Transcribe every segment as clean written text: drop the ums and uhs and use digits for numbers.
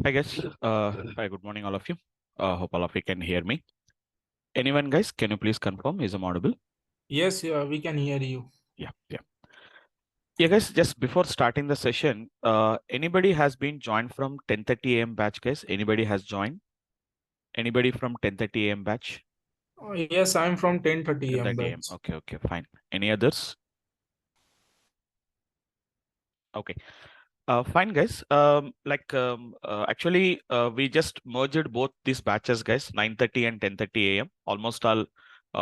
Hi guys. Hi, good morning, all of you. Hope all of you can hear me. Anyone, guys, can you please confirm? Is I'm audible? Yes, we can hear you. Yeah, yeah. Yeah, guys, just before starting the session, anybody has been joined from 10:30 a.m. batch, guys? Anybody has joined? Anybody from 10:30 a.m. batch? Yes, I'm from 10:30 a.m. 10:30 a.m. batch. Okay, okay, fine. Any others? Okay. Fine, guys. We just merged both these batches, guys, 9:30 and 10:30 a.m. Almost all,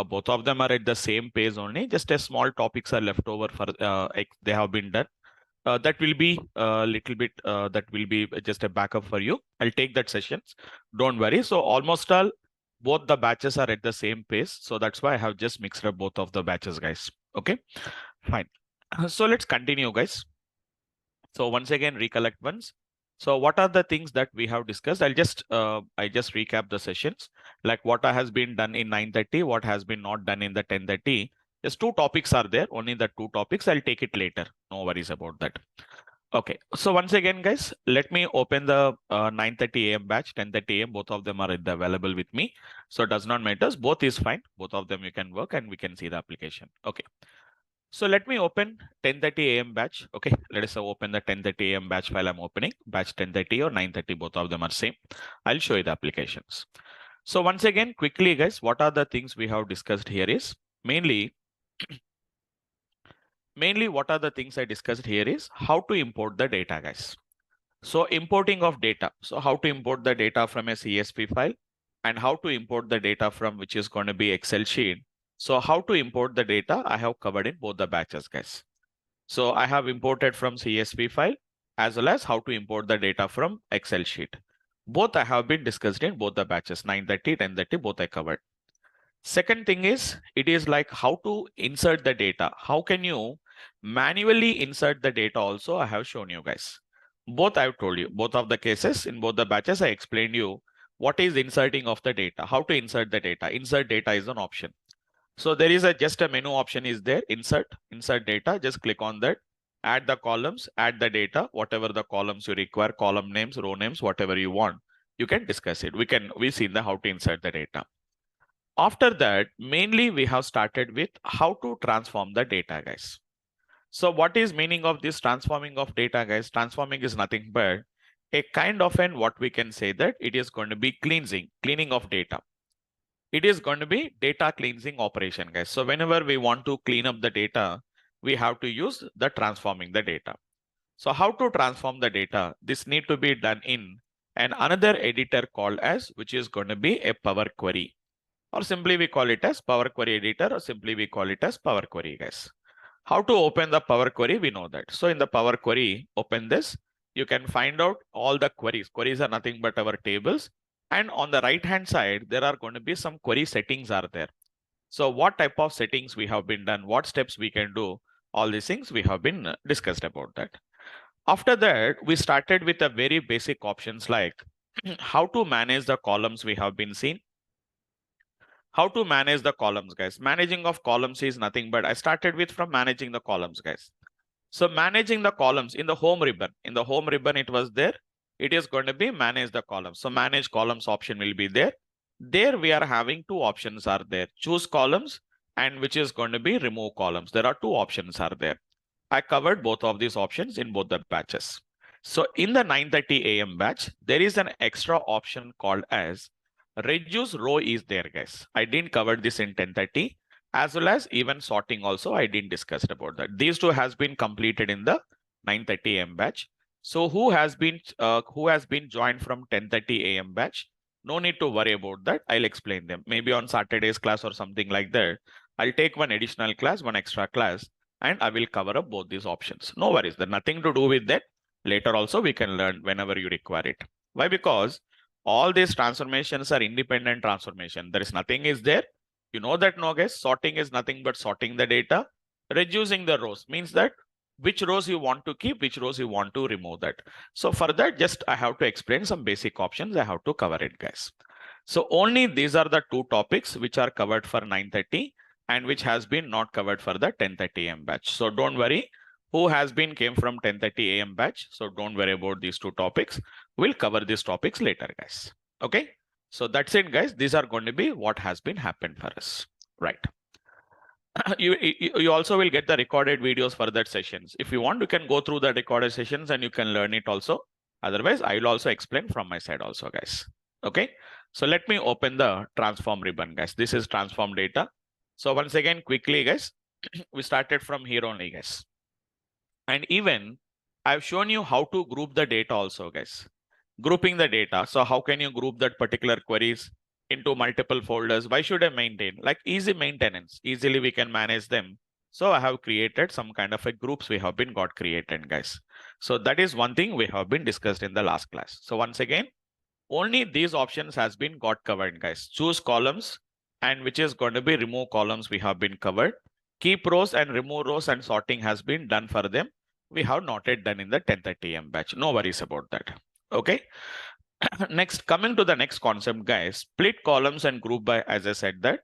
both of them are at the same pace only. Just a small topics are left over for they have been done. That will be a little bit. That will be just a backup for you. I'll take that sessions. Don't worry. So almost all, both the batches are at the same pace. So that's why I have just mixed up both of the batches, guys. Okay, fine. So let's continue, guys. So once again, recollect once. So what are the things that we have discussed? I just recap the sessions, like what has been done in 9:30, what has been not done in the 10:30. Just two topics are there, only the two topics. I'll take it later. No worries about that. Okay. So once again, guys, let me open the 9:30 a.m. batch, 10:30 a.m. Both of them are available with me. So it does not matter. Both is fine. Both of them you can work and we can see the application. Okay. So let me open 10:30 a.m. batch. Okay, let us open the 10:30 a.m. batch file I'm opening. Batch 10:30 or 9:30, both of them are same. I'll show you the applications. So once again, quickly, guys, what are the things we have discussed here is mainly, what are the things I discussed here is how to import the data, guys. So importing of data. So how to import the data from a CSV file and how to import the data from which is going to be Excel sheet. So how to import the data I have covered in both the batches, guys. So I have imported from CSV file as well as how to import the data from Excel sheet. Both I have been discussed in both the batches, 9:30, 10:30, both I covered. Second thing is, it is like how to insert the data. How can you manually insert the data also, I have shown you guys. Both I've told you, both of the cases, in both the batches, I explained you what is inserting of the data, how to insert the data. Insert data is an option. So there is just a menu option is there, insert data, just click on that, add the columns, add the data, whatever the columns you require, column names, row names, whatever you want, you can discuss it. We see the how to insert the data. After that, mainly we have started with how to transform the data, guys. So what is meaning of this transforming of data, guys? Transforming is nothing but a kind of an, what we can say that it is going to be cleaning of data. It is going to be data cleansing operation, guys. So whenever we want to clean up the data, we have to use the transforming the data. So how to transform the data? This need to be done in another editor called as, which is going to be a Power Query, or simply we call it as Power Query editor, or simply we call it as Power Query, guys. How to open the Power Query? We know that. So in the Power Query, open this. You can find out all the queries. Queries are nothing but our tables. And on the right hand side, there are going to be some query settings are there. So what type of settings we have been done, what steps we can do, all these things we have been discussed about that. After that, we started with a very basic options like how to manage the columns we have been seen. How to manage the columns, guys. Managing of columns is nothing but I started with from managing the columns, guys. So managing the columns in the home ribbon, it was there. It is going to be manage the columns. So manage columns option will be there. There we are having two options are there. Choose columns and which is going to be remove columns. There are two options are there. I covered both of these options in both the batches. So in the 9:30 a.m. batch, there is an extra option called as reduce row is there, guys. I didn't cover this in 10:30 as well as even sorting also I didn't discuss about that. These two has been completed in the 9:30 a.m. batch. So who has been joined from 10:30 a.m. batch? No need to worry about that. I'll explain them. Maybe on Saturday's class or something like that. I'll take one additional class, one extra class, and I will cover up both these options. No worries. There's nothing to do with that. Later also we can learn whenever you require it. Why? Because all these transformations are independent transformation. There is nothing is there. You know that, no, guys. Sorting is nothing but sorting the data. Reducing the rows means that which rows you want to keep, which rows you want to remove that. So for that, just I have to explain some basic options. I have to cover it, guys. So only these are the two topics which are covered for 9:30 and which has been not covered for the 10:30 a.m. batch. So don't worry. Who has been came from 10:30 a.m. batch. So don't worry about these two topics. We'll cover these topics later, guys. Okay. So that's it, guys. These are going to be what has been happened for us. Right. You also will get the recorded videos for that sessions. If you want, you can go through the recorded sessions and you can learn it also. Otherwise, I will also explain from my side also, guys. Okay. So let me open the transform ribbon, guys. This is transform data. So once again, quickly, guys, we started from here only, guys. And even I've shown you how to group the data also, guys. Grouping the data. So how can you group that particular queries into multiple folders? Why should I maintain? Like easy maintenance. Easily we can manage them. So I have created some kind of a groups we have been got created, guys. So that is one thing we have been discussed in the last class. So once again, only these options has been got covered, guys. Choose columns, and which is going to be remove columns we have been covered. Keep rows and remove rows and sorting has been done for them. We have not yet done in the 10:30 AM batch. No worries about that. Okay. Next, coming to the next concept, guys, split columns and group by, as I said that,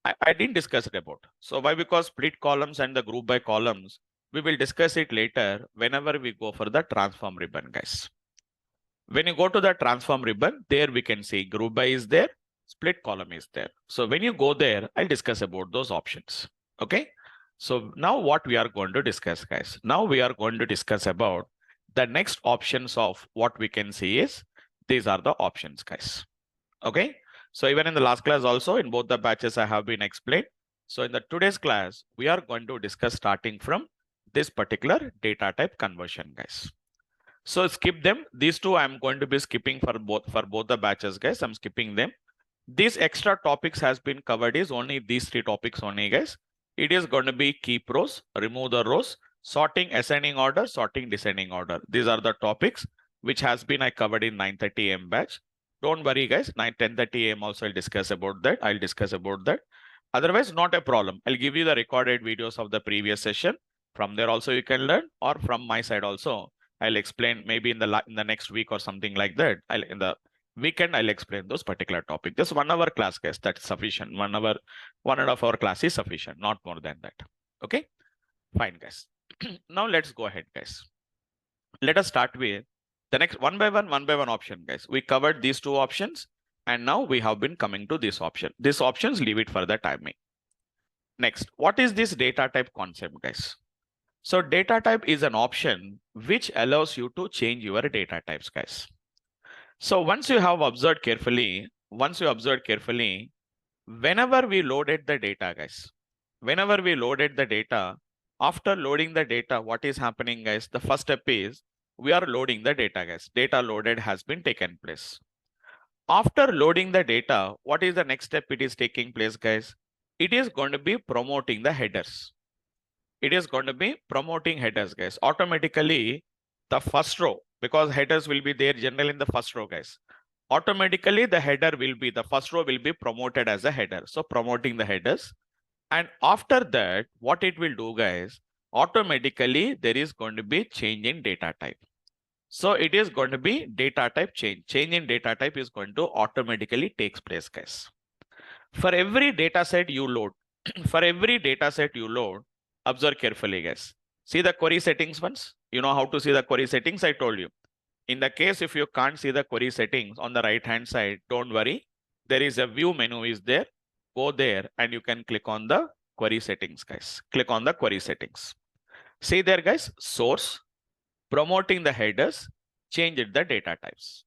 I didn't discuss it about. So why? Because split columns and the group by columns, we will discuss it later whenever we go for the transform ribbon, guys. When you go to the transform ribbon, there we can see group by is there, split column is there. So when you go there, I'll discuss about those options. Okay. So now what we are going to discuss, guys, now we are going to discuss about the next options of what we can see is these are the options, guys. Okay. So even in the last class also in both the batches I have been explained. So in the today's class, we are going to discuss starting from this particular data type conversion, guys. So skip them. These two I'm going to be skipping for both the batches, guys. I'm skipping them. These extra topics has been covered is only these three topics only, guys. It is going to be keep rows, remove the rows, sorting ascending order, sorting descending order. These are the topics which has been I covered in 9:30 AM batch. Don't worry, guys. 10:30 AM also I'll discuss about that. I'll discuss about that. Otherwise, not a problem. I'll give you the recorded videos of the previous session. From there also you can learn, or from my side also. I'll explain maybe in the next week or something like that. In the weekend, I'll explain those particular topics. Just 1 hour class, guys. That's sufficient. 1 hour, 1.5 hour class is sufficient, not more than that. Okay, fine, guys. Now let's go ahead, guys. Let us start with the next one by one option, guys. We covered these two options, and now we have been coming to this option. These options, leave it for the timing. Next, what is this data type concept, guys? So data type is an option which allows you to change your data types, guys. So once you have observed carefully, whenever we loaded the data, guys, after loading the data, what is happening, guys? The first step is we are loading the data, guys. Data loaded has been taken place. After loading the data, what is the next step it is taking place, guys? It is going to be promoting the headers. It is going to be promoting headers, guys. Automatically, the first row, because headers will be there generally in the first row, guys. Automatically, the first row will be promoted as a header. So promoting the headers. And after that, what it will do, guys, automatically there is going to be change in data type. So it is going to be data type change. Change in data type is going to automatically takes place, guys. For every data set you load, observe carefully, guys. See the query settings once. You know how to see the query settings, I told you. In the case if you can't see the query settings on the right hand side, don't worry. There is a view menu is there. Go there and you can click on the query settings, guys. Click on the query settings. See there, guys, source, promoting the headers, change the data types.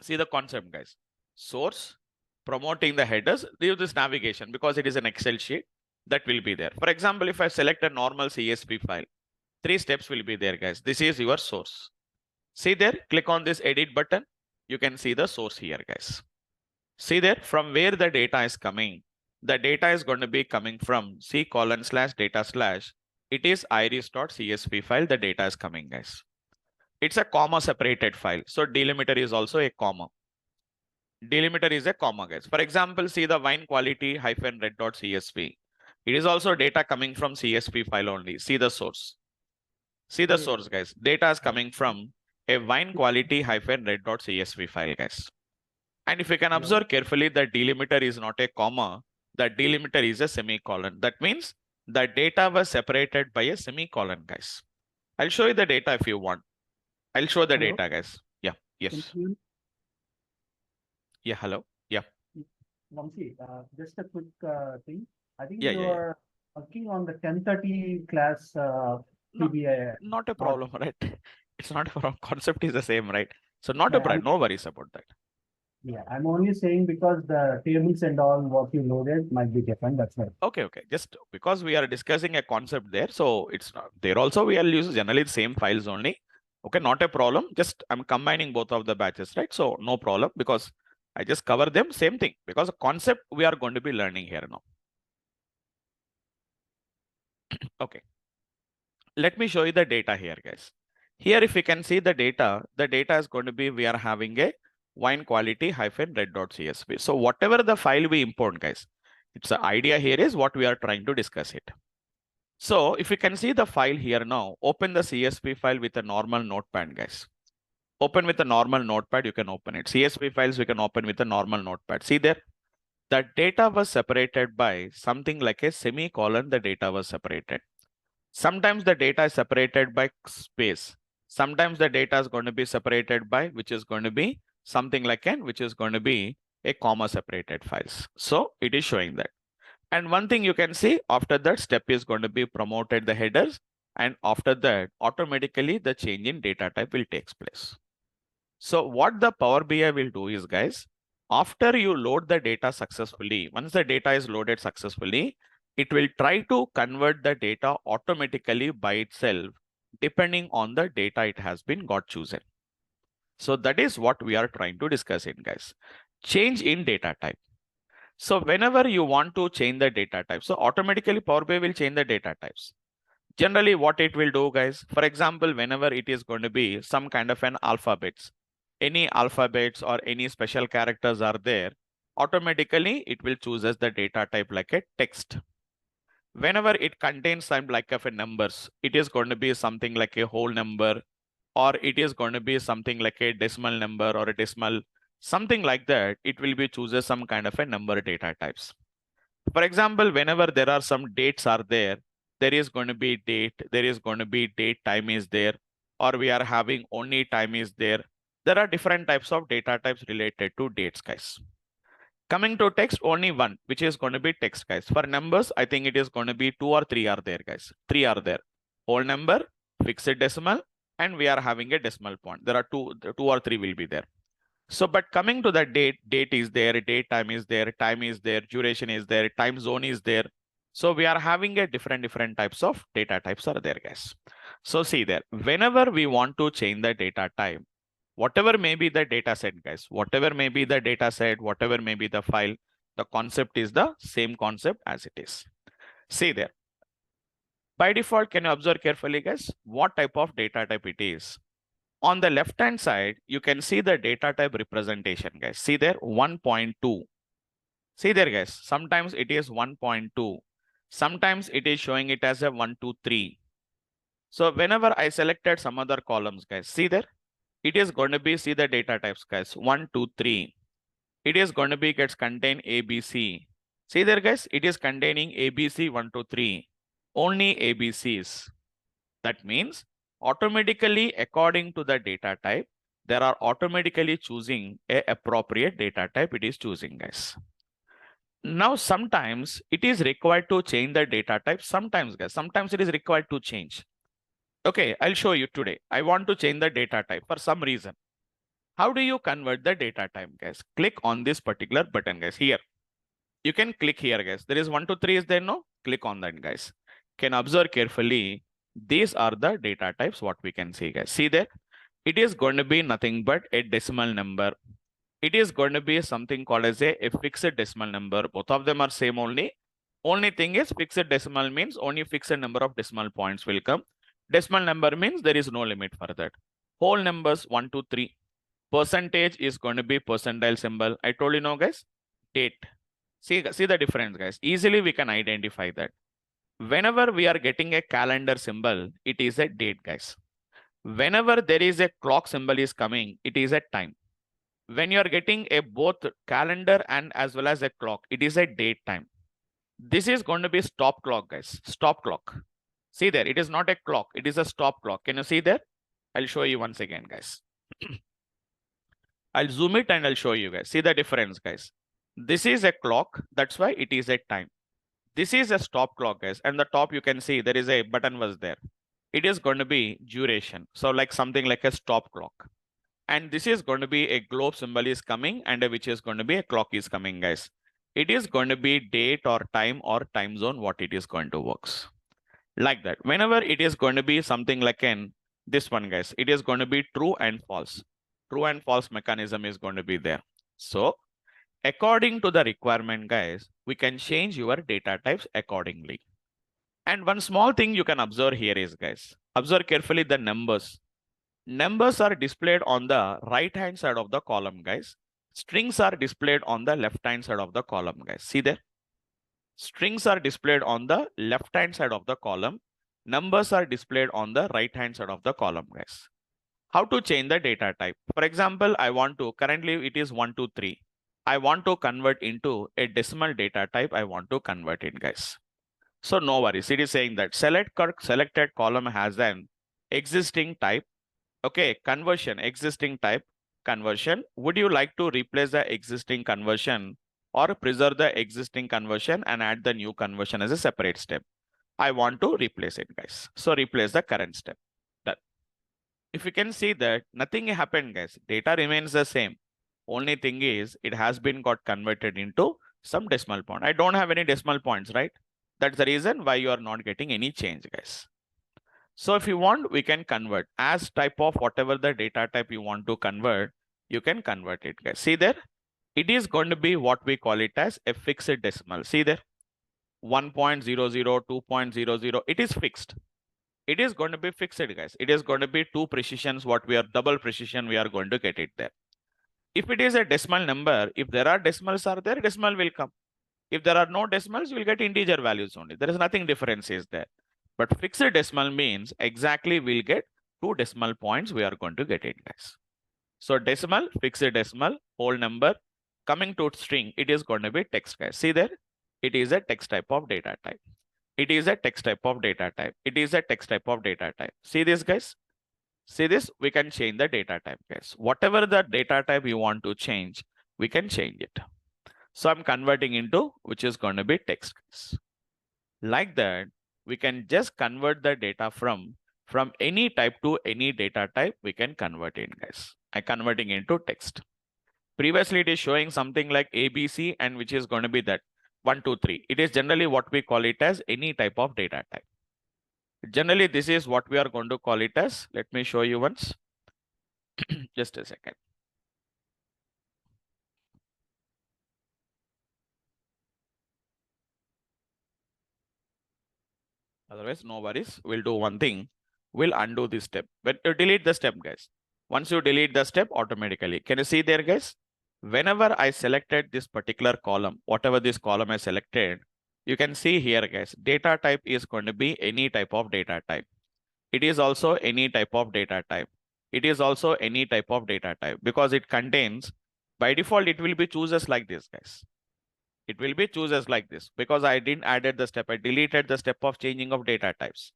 See the concept, guys. Source, promoting the headers, leave this navigation because it is an Excel sheet that will be there. For example, if I select a normal CSV file, 3 steps will be there, guys. This is your source. See there, click on this edit button. You can see the source here, guys. See there, from where the data is coming. The data is going to be coming from C:/data/. It is iris.csv file. The data is coming, guys. It's a comma separated file. So delimiter is also a comma. Delimiter is a comma, guys. For example, see the wine quality -red.csv. It is also data coming from CSV file only. See the source. See the source, guys. Data is coming from a wine quality -red.csv file, guys. And if you can observe carefully, the delimiter is not a comma. The delimiter is a semicolon. That means the data was separated by a semicolon, guys. I'll show you the data if you want. I'll show the data, guys. Yeah. Yes. you, Yeah, hello. Yeah. Vamsi, just a quick thing. I think Yeah, you yeah, yeah. are working on the 1030 class No, PBI. not a Not, problem, right? It's not a problem. Concept is the same, right? So not a yeah, problem. No worries about that. yeah, I'm only saying because the tables and all what you loaded might be different. That's right. Okay, okay. Just because we are discussing a concept there, so it's not there. Also, we are using generally the same files only. Okay, not a problem. Just I'm combining both of the batches, right? So no problem because I just cover them same thing because the concept we are going to be learning here now. Okay. Let me show you the data here, guys. Here, if you can see the data is going to be, we are having a wine quality -red.csv. So whatever the file we import, guys, it's the idea here is what we are trying to discuss it. So if you can see the file here now, open the CSV file with a normal notepad, guys. Open with a normal notepad, you can open it. CSV files, we can open with a normal notepad. See there, the data was separated by something like a semicolon, the data was separated. Sometimes the data is separated by space. Sometimes the data is going to be separated by, which is going to be something like which is going to be a comma separated files. So it is showing that. And one thing you can see after that step is going to be promoted the headers. And after that, automatically the change in data type will take place. So what the Power BI will do is, guys, after you load the data successfully, once the data is loaded successfully, it will try to convert the data automatically by itself, depending on the data it has been got chosen. So that is what we are trying to discuss in, guys. Change in data type. So whenever you want to change the data type, so automatically Power BI will change the data types. Generally, what it will do, guys, for example, whenever it is going to be some kind of an alphabets, any alphabets or any special characters are there, automatically it will choose as the data type like a text. Whenever it contains some like of a numbers, it is going to be something like a whole number, or it is going to be something like a decimal number or a decimal, something like that. It will be chooses some kind of a number data types. For example, whenever there are some dates are there, there is going to be date, there is going to be date time is there, or we are having only time is there. There are different types of data types related to dates, guys. Coming to text, only one, which is going to be text, guys. For numbers, I think it is going to be 2 or 3 are there, guys. 3 are there. Whole number, fixed decimal, and we are having a decimal point. There are two or three will be there. So, but coming to the date is there, date time is there, duration is there, time zone is there. So we are having a different types of data types are there, guys. So see there, whenever we want to change the data type, whatever may be the data set, guys, whatever may be the data set, whatever may be the file, the concept is the same concept as it is. See there. By default, can you observe carefully, guys, what type of data type it is? On the left hand side, you can see the data type representation, guys. See there, 1.2. See there, guys. Sometimes it is 1.2. Sometimes it is showing it as a 123. So whenever I selected some other columns, guys, see there, it is going to be, see the data types, guys, 1, 2, 3. It is going to be gets contain ABC. See there, guys, it is containing ABC 1, 2, 3. Only ABCs. That means automatically, according to the data type, there are automatically choosing a appropriate data type it is choosing, guys. Now, sometimes it is required to change the data type. Sometimes, guys, sometimes it is required to change. Okay, I'll show you today. I want to change the data type for some reason. How do you convert the data type, guys? Click on this particular button, guys. Here, you can click here, guys. There is 1, 2, 3 is there, no? Click on that, guys. Can observe carefully. These are the data types, what we can see, guys. See there, it is going to be nothing but a decimal number. It is going to be something called as a fixed decimal number. Both of them are same only. Only thing is fixed decimal means only fixed number of decimal points will come. Decimal number means there is no limit for that. Whole numbers 1, 2, 3. Percentage is going to be percentile symbol. I told you no, guys. Date. See the difference, guys. Easily we can identify that. Whenever we are getting a calendar symbol, it is a date, guys. Whenever there is a clock symbol is coming, it is a time. When you are getting a both calendar and as well as a clock, it is a date time. This is going to be stop clock, guys. Stop clock. See there, it is not a clock, it is a stop clock. Can you see there? I'll show you once again, guys. I'll zoom it and I'll show you guys. See the difference, guys. This is a clock. That's why it is a time. This is a stop clock, guys. And the top, you can see there is a button was there. It is going to be duration. So like something like a stop clock. And this is going to be a globe symbol is coming, and which is going to be a clock is coming, guys. It is going to be date or time zone, what it is going to works. Like that. Whenever it is going to be something like this one, guys, it is going to be true and false. True and false mechanism is going to be there. So according to the requirement, guys, we can change your data types accordingly. And one small thing you can observe here is, guys, observe carefully the numbers. Numbers are displayed on the right hand side of the column, guys. Strings are displayed on the left hand side of the column, guys. See there? Strings are displayed on the left hand side of the column. Numbers are displayed on the right hand side of the column, guys. How to change the data type? For example, I want to, currently it is 1, 2, 3. I want to convert into a decimal data type. I want to convert it, guys. So no worries. It is saying that selected column has an existing type. Okay, conversion, existing type, conversion. Would you like to replace the existing conversion or preserve the existing conversion and add the new conversion as a separate step? I want to replace it, guys. So replace the current step. Done. If you can see that nothing happened, guys, data remains the same. Only thing is it has been got converted into some decimal point. I don't have any decimal points, right? That's the reason why you are not getting any change, guys. So if you want, we can convert as type of whatever the data type you want to convert, you can convert it, guys. See there? It is going to be what we call it as a fixed decimal. See there? 1.00, 2.00, it is fixed. It is going to be fixed, guys. It is going to be two precisions, what we are double precision, we are going to get it there. If it is a decimal number, if there are decimals are there, decimal will come. If there are no decimals, you will get integer values only. There is nothing difference is there. But fixed decimal means exactly we'll get 2 decimal points. We are going to get it, guys. So decimal, fixed decimal, whole number. Coming to string, it is going to be text, guys. See there? It is a text type of data type. It is a text type of data type. It is a text type of data type. See this, guys? See this? We can change the data type, guys. Whatever the data type you want to change, we can change it. So I'm converting into which is going to be text, guys. Like that, we can just convert the data from any type to any data type. We can convert it, guys. I'm converting into text. Previously, it is showing something like ABC and which is going to be that 1, 2, 3. It is generally what we call it as any type of data type. Generally, this is what we are going to call it as. Let me show you once. Just a second. Otherwise, no worries. We'll do one thing. We'll undo this step. But you delete the step, guys. Once you delete the step, automatically. Can you see there, guys? Whenever I selected this particular column, whatever this column I selected, you can see here, guys, data type is going to be any type of data type. It is also any type of data type. It is also any type of data type because it contains, by default, it will be chooses like this, guys. It will be chooses like this because I didn't added the step. I deleted the step of changing of data types.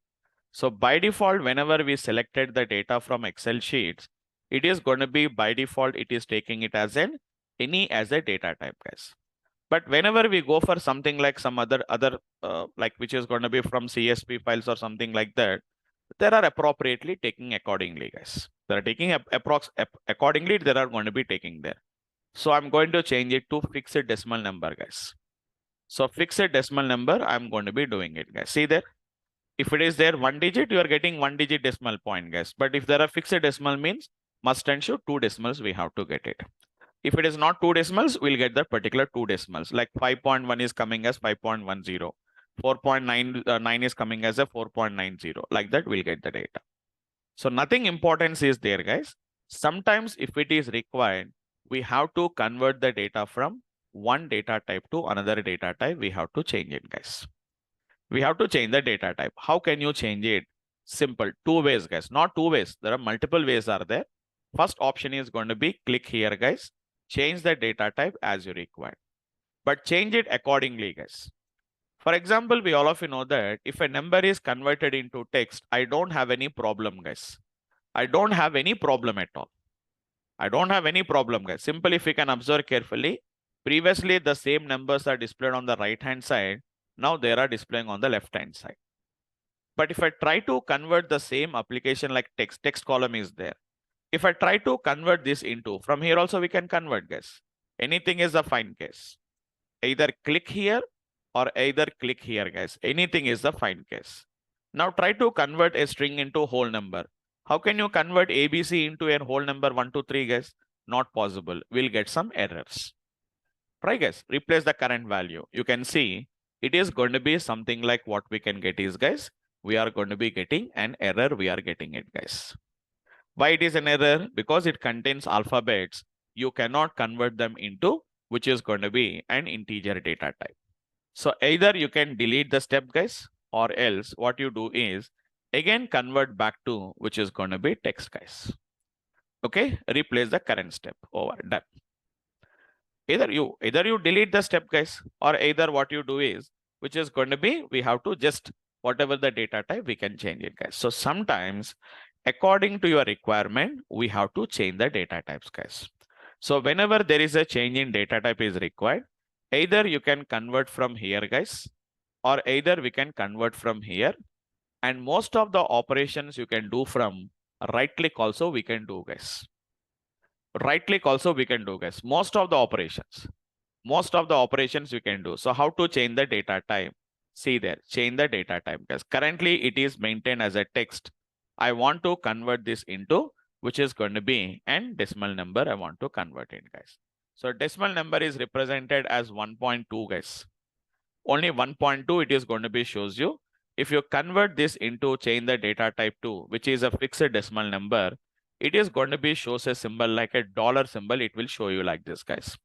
So by default, whenever we selected the data from Excel sheets, it is going to be by default, it is taking it as any as a data type, guys. But whenever we go for something like some other like which is going to be from CSV files or something like that, there are appropriately taking accordingly, guys. They are taking accordingly, there are going to be taking there. So I'm going to change it to fixed decimal number, guys. So fixed decimal number, I'm going to be doing it, guys. See there? If it is there 1 digit, you are getting 1 digit decimal point, guys. But if there are fixed decimal means must and should 2 decimals, we have to get it. If it is not 2 decimals, we'll get that particular 2 decimals. Like 5.1 is coming as 5.10. 4.9 is coming as a 4.90. Like that, we'll get the data. So nothing importance is there, guys. Sometimes if it is required, we have to convert the data from one data type to another data type. We have to change it, guys. We have to change the data type. How can you change it? Simple. 2 ways, guys. Not 2 ways. There are multiple ways are there. First option is going to be click here, guys. Change the data type as you require. But change it accordingly, guys. For example, we all of you know that if a number is converted into text, I don't have any problem, guys. I don't have any problem at all. I don't have any problem, guys. Simply, if you can observe carefully, previously the same numbers are displayed on the right hand side. Now they are displaying on the left hand side. But if I try to convert the same application like text column is there. If I try to convert this into, from here also we can convert, guys. Anything is a fine case. Either click here or either click here, guys. Anything is the fine case. Now try to convert a string into a whole number. How can you convert ABC into a whole number 1, 2, 3, guys? Not possible. We'll get some errors. Try, guys. Replace the current value. You can see it is going to be something like what we can get is, guys, we are going to be getting an error. We are getting it, guys. Why it is an error? Because it contains alphabets. You cannot convert them into which is going to be an integer data type. So either you can delete the step, guys, or else what you do is again convert back to which is going to be text, guys. Okay, replace the current step. Over, done. Either you delete the step, guys, or either what you do is which is going to be we have to just whatever the data type we can change it, guys. So sometimes according to your requirement we have to change the data types, guys. So whenever there is a change in data type is required, either you can convert from here, guys, or either we can convert from here. And most of the operations you can do from right click also we can do, guys. Right click also we can do, guys. Most of the operations you can do. So how to change the data type? See there, change the data type, guys. Currently it is maintained as a text. I want to convert this into which is going to be an decimal number. I want to convert it, guys. So decimal number is represented as 1.2, guys. Only 1.2 it is going to be shows you. If you convert this into change the data type to which is a fixed decimal number, it is going to be shows a symbol like a dollar symbol. It will show you like this, guys,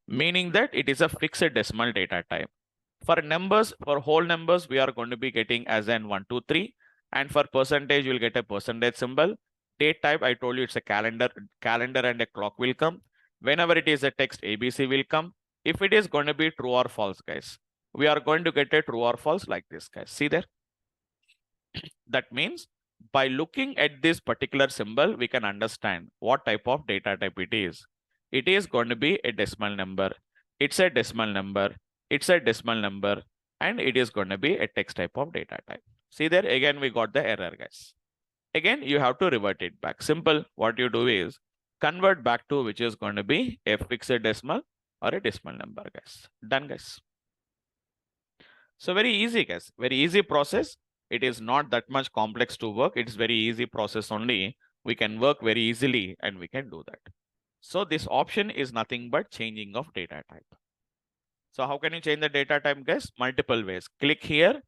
meaning that it is a fixed decimal data type. For numbers, for whole numbers, we are going to be getting as an 1, 2, 3, and for percentage, you'll get a percentage symbol. Date type, I told you it's a calendar and a clock will come. Whenever it is a text, ABC will come. If it is going to be true or false, guys, we are going to get a true or false like this, guys. See there? That means by looking at this particular symbol, we can understand what type of data type it is. It is going to be a decimal number. It's a decimal number. It's a decimal number. And it is going to be a text type of data type. See there? Again, we got the error, guys. Again, you have to revert it back. Simple. What you do is convert back to which is going to be a fixed decimal or a decimal number, guys. Done, guys. So very easy, guys. Very easy process. It is not that much complex to work. It's very easy process only. We can work very easily and we can do that. So this option is nothing but changing of data type. So how can you change the data type, guys? Multiple ways. Click here,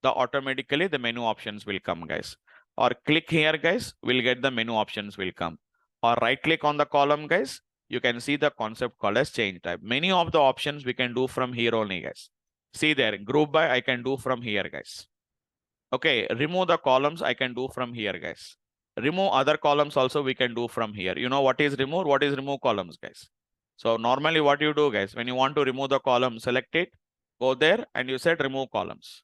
automatically the menu options will come, guys. Or click here, guys, we'll get the menu options will come. Or right click on the column, guys. You can see the concept called as change type. Many of the options we can do from here only, guys. See there, group by I can do from here, guys. Okay, remove the columns I can do from here, guys. Remove other columns also we can do from here. You know what is remove? What is remove columns, guys? So normally what you do, guys, when you want to remove the column, select it, go there and you said remove columns.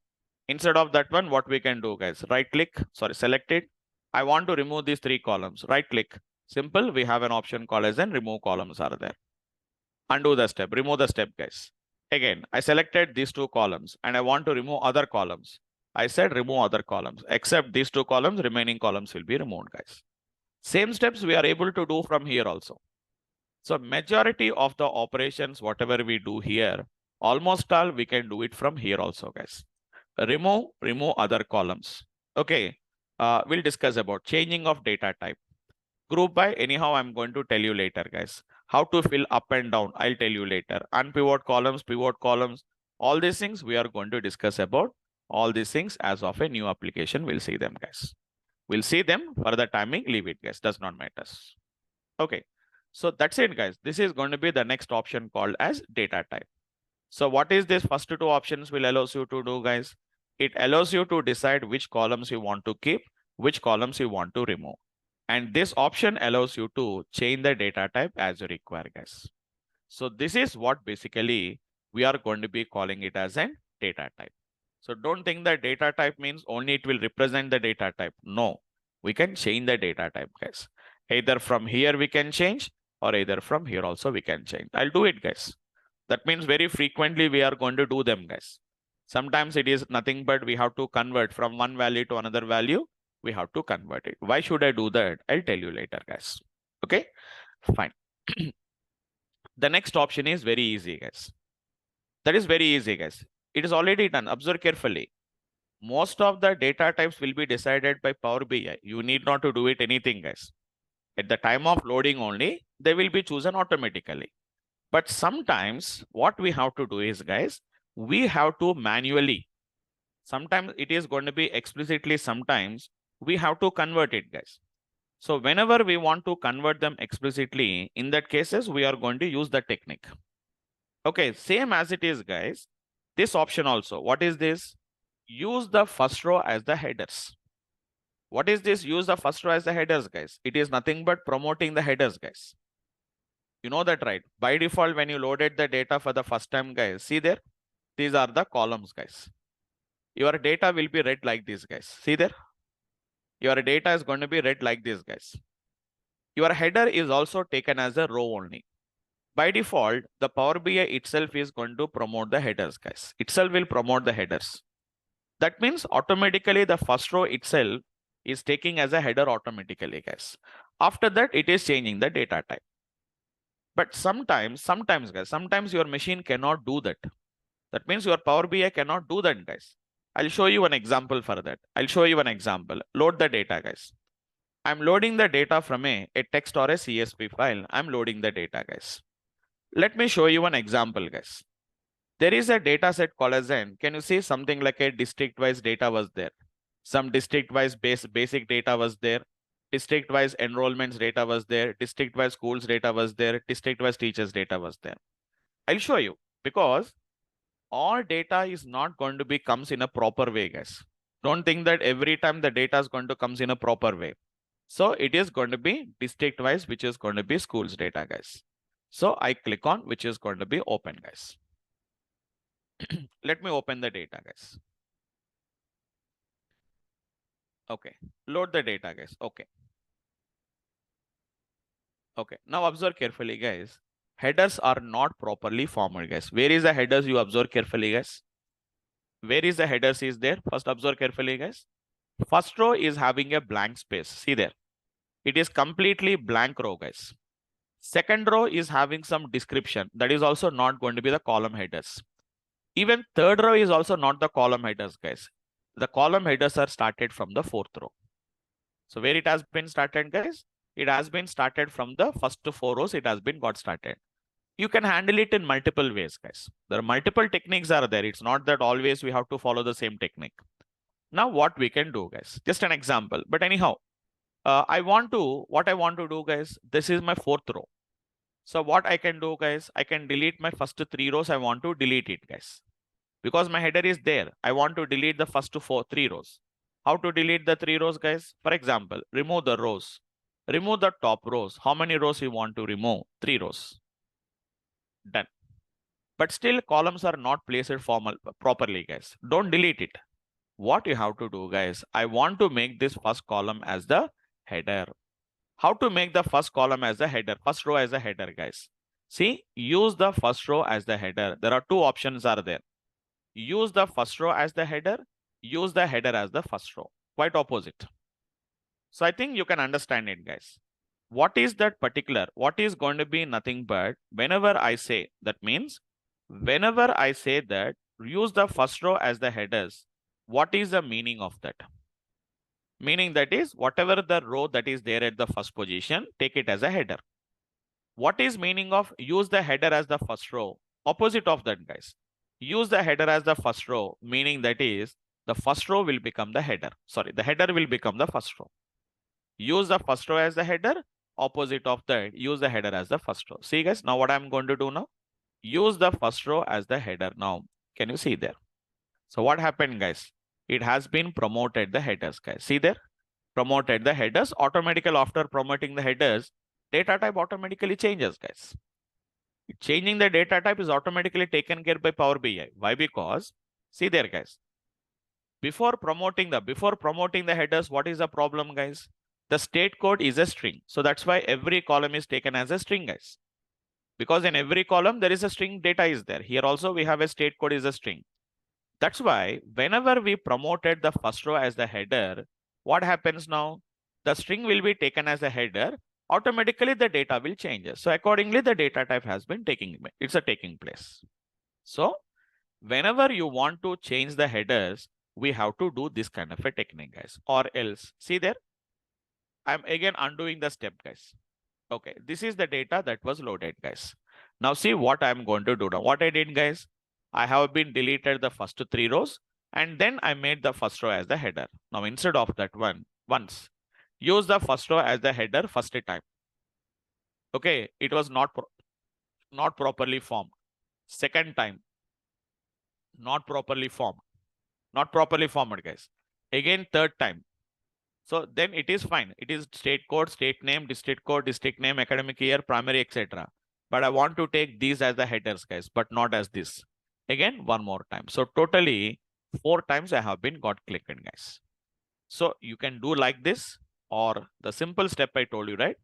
Instead of that one, what we can do, guys, right click, select it. I want to remove these 3 columns, right click. Simple, we have an option called as in remove columns are there. Undo the step, remove the step, guys. Again, I selected these 2 columns and I want to remove other columns. I said remove other columns, except these 2 columns, remaining columns will be removed, guys. Same steps we are able to do from here also. So majority of the operations, whatever we do here, almost all we can do it from here also, guys. Remove other columns. Okay, we'll discuss about changing of data type. Group by, anyhow, I'm going to tell you later, guys. How to fill up and down, I'll tell you later. Unpivot columns, pivot columns, all these things we are going to discuss about. All these things as of a new application, we'll see them, guys. We'll see them. For the timing, leave it, guys. Does not matter. Okay, so that's it, guys. This is going to be the next option called as data type. So what is this first 2 options will allows you to do, guys? It allows you to decide which columns you want to keep, which columns you want to remove. And this option allows you to change the data type as you require, guys. So this is what basically we are going to be calling it as a data type. So don't think that data type means only it will represent the data type. No, we can change the data type, guys. Either from here we can change, or either from here also we can change. I'll do it, guys. That means very frequently we are going to do them, guys. Sometimes it is nothing but we have to convert from one value to another value. We have to convert it. Why should I do that? I'll tell you later, guys. Okay, fine. The next option is very easy, guys. That is very easy, guys. It is already done. Observe carefully. Most of the data types will be decided by Power BI. You need not to do it anything, guys. At the time of loading only, they will be chosen automatically. But sometimes what we have to do is, guys, we have to manually. Sometimes it is going to be explicitly, sometimes we have to convert it, guys. So whenever we want to convert them explicitly, in that cases, we are going to use the technique. Okay, same as it is, guys. This option also, what is this? Use the first row as the headers. What is this? Use the first row as the headers, guys. It is nothing but promoting the headers, guys. You know that, right? By default, when you loaded the data for the first time, guys, see there, these are the columns, guys. Your data will be read like this, guys. See there? Your data is going to be read like this, guys. Your header is also taken as a row only. By default, the Power BI itself is going to promote the headers, guys. Itself will promote the headers. That means automatically the first row itself is taking as a header automatically, guys. After that, it is changing the data type. But sometimes, guys, sometimes your machine cannot do that. That means your Power BI cannot do that, guys. I'll show you an example for that. I'll show you an example. Load the data, guys. I'm loading the data from a text or a CSV file. I'm loading the data, guys. Let me show you an example, guys. There is a data set called as N. Can you see something like a district-wise data was there? Some district-wise basic data was there. District-wise enrollments data was there. District-wise schools data was there. District-wise teachers data was there. I'll show you, because all data is not going to be comes in a proper way, guys. Don't think that every time the data is going to comes in a proper way. So it is going to be district-wise, which is going to be schools data, guys. So I click on which is going to be open, guys. Let me open the data, guys. Okay, load the data, guys. Okay. Okay, now observe carefully, guys. Headers are not properly formed, guys. Where is the headers? You observe carefully, guys. Where is the headers is there? First observe carefully, guys. First row is having a blank space. See there. It is completely blank row, guys. Second row is having some description. That is also not going to be the column headers. Even third row is also not the column headers, guys. The column headers are started from the fourth row. So where it has been started, guys? It has been started from the first 4 rows. It has been got started. You can handle it in multiple ways, guys. There are multiple techniques are there. It's not that always we have to follow the same technique. Now what we can do, guys? Just an example. But anyhow, what I want to do, guys, this is my fourth row. So what I can do, guys, I can delete my first 3 rows. I want to delete it, guys. Because my header is there. I want to delete the first 3 rows. How to delete the 3 rows, guys? For example, remove the rows. Remove the top rows. How many rows you want to remove? 3 rows. Done. But still columns are not placed properly, guys. Don't delete it. What you have to do, guys, I want to make this first column as the header. How to make the first column as the header? First row as a header, guys. See, use the first row as the header. There are 2 options are there. Use the first row as the header. Use the header as the first row. Quite opposite. So I think you can understand it, guys. What is that particular? What is going to be nothing but whenever I say, that means whenever I say that use the first row as the headers, what is the meaning of that? Meaning that is whatever the row that is there at the first position, take it as a header. What is meaning of use the header as the first row? Opposite of that, guys. Use the header as the first row, meaning that is the first row will become the header. Sorry, the header will become the first row. Use the first row as the header. Opposite of that, use the header as the first row. See, guys, now what I'm going to do now? Use the first row as the header now. Can you see there? So what happened, guys? It has been promoted the headers, guys. See there? Promoted the headers. Automatically after promoting the headers, data type automatically changes, guys. Changing the data type is automatically taken care by Power BI. Why? Because, see there, guys. Before promoting the headers, what is the problem, guys? The state code is a string. So that's why every column is taken as a string, guys. Because in every column, there is a string data is there. Here also we have a state code is a string. That's why whenever we promoted the first row as the header, what happens now? The string will be taken as a header. Automatically the data will change. So accordingly, the data type has been taking place. So whenever you want to change the headers, we have to do this kind of a technique, guys, or else. See there, I'm again undoing the step, guys. Okay, this is the data that was loaded, guys. Now see what I'm going to do now. What I did, guys, I have been deleted the first 3 rows and then I made the first row as the header. Now instead of that once, use the first row as the header first time. Okay, it was not properly formed. Second time, not properly formed. Not properly formed, guys. Again, third time. So then it is fine. It is state code, state name, district code, district name, academic year, primary, etc. But I want to take these as the headers, guys, but not as this. Again, one more time. So totally 4 times I have been got clicked, guys. So you can do like this, or the simple step I told you, right?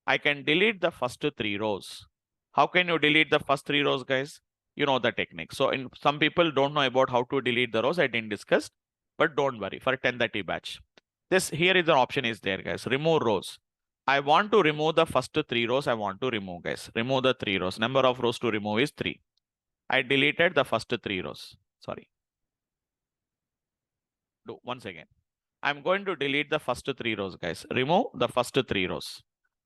I can delete the first 3 rows. How can you delete the first 3 rows, guys? You know the technique. So some people don't know about how to delete the rows. I didn't discuss, but don't worry for 10:30 batch. This here is an option is there, guys. Remove rows. I want to remove the first 3 rows. I want to remove, guys. Remove the 3 rows. Number of rows to remove is 3. I deleted the first 3 rows. Sorry. Do once again. I'm going to delete the first 3 rows, guys. Remove the first 3 rows.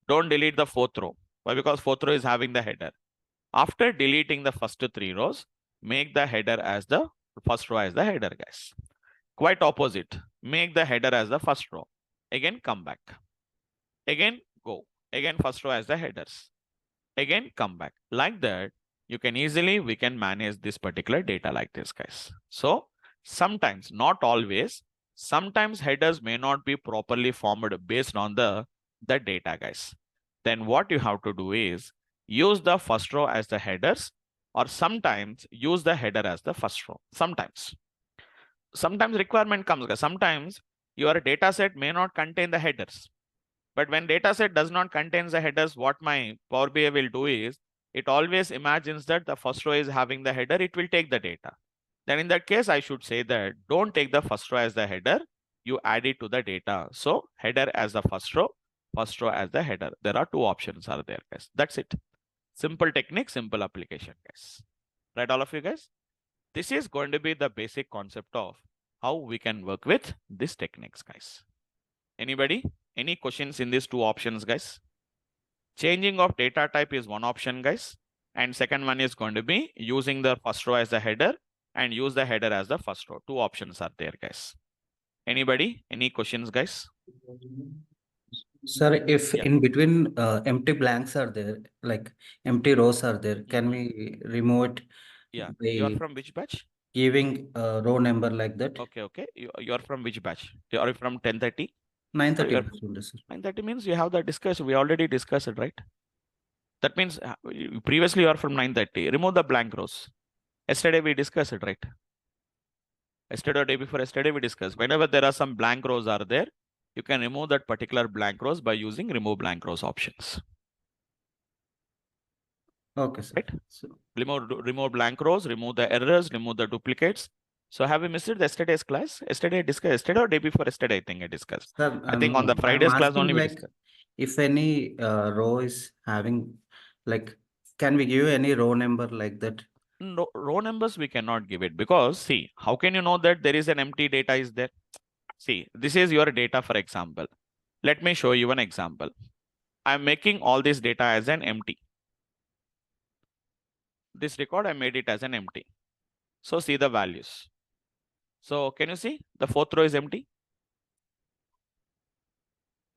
Don't delete the 4th row. Why? Because 4th row is having the header. After deleting the first 3 rows, make the header as the first row as the header, guys. Quite opposite. Make the header as the first row. Again, come back. Again, go. Again, first row as the headers. Again, come back. Like that, we can manage this particular data like this, guys. So sometimes, not always, sometimes headers may not be properly formed based on the data, guys. Then what you have to do is use the first row as the headers, or sometimes use the header as the first row. Sometimes requirement comes, guys. Sometimes your data set may not contain the headers. But when data set does not contain the headers, what my Power BI will do is, it always imagines that the first row is having the header, it will take the data. Then in that case, I should say that don't take the first row as the header, you add it to the data. So header as the first row as the header. There are 2 options are there, guys. That's it. Simple technique, simple application, guys. Right, all of you guys? This is going to be the basic concept of how we can work with these techniques, guys. Anybody? Any questions in these 2 options, guys? Changing of data type is one option, guys. And second one is going to be using the first row as the header and use the header as the first row. 2 options are there, guys. Anybody? Any questions, guys? Sir, if Yeah. in between empty blanks are there, like empty rows are there, can we remove it? Yeah. by You're from which batch? giving a row number like that? Okay. You're from which batch? You're from 10:30? 9:30. Sir. 9:30 means you have that discussion. We already discussed it, right? That means previously you are from 9:30. Remove the blank rows. Yesterday we discussed it, right? Yesterday or day before yesterday we discussed. Whenever there are some blank rows are there, you can remove that particular blank rows by using remove blank rows options. Okay, sir. Right? So, Remove blank rows, remove the errors, remove the duplicates. So have we missed it yesterday's class? Yesterday or day before yesterday, I think I discussed. sir, I think on the I'm Friday's class asking, only we like, discussed. if any row is having, like, can we give any row number like that? No, row numbers we cannot give it, because see, how can you know that there is an empty data is there? See, this is your data, for example. Let me show you an example. I'm making all this data as an empty. This record, I made it as an empty. So see the values. So can you see the 4th row is empty?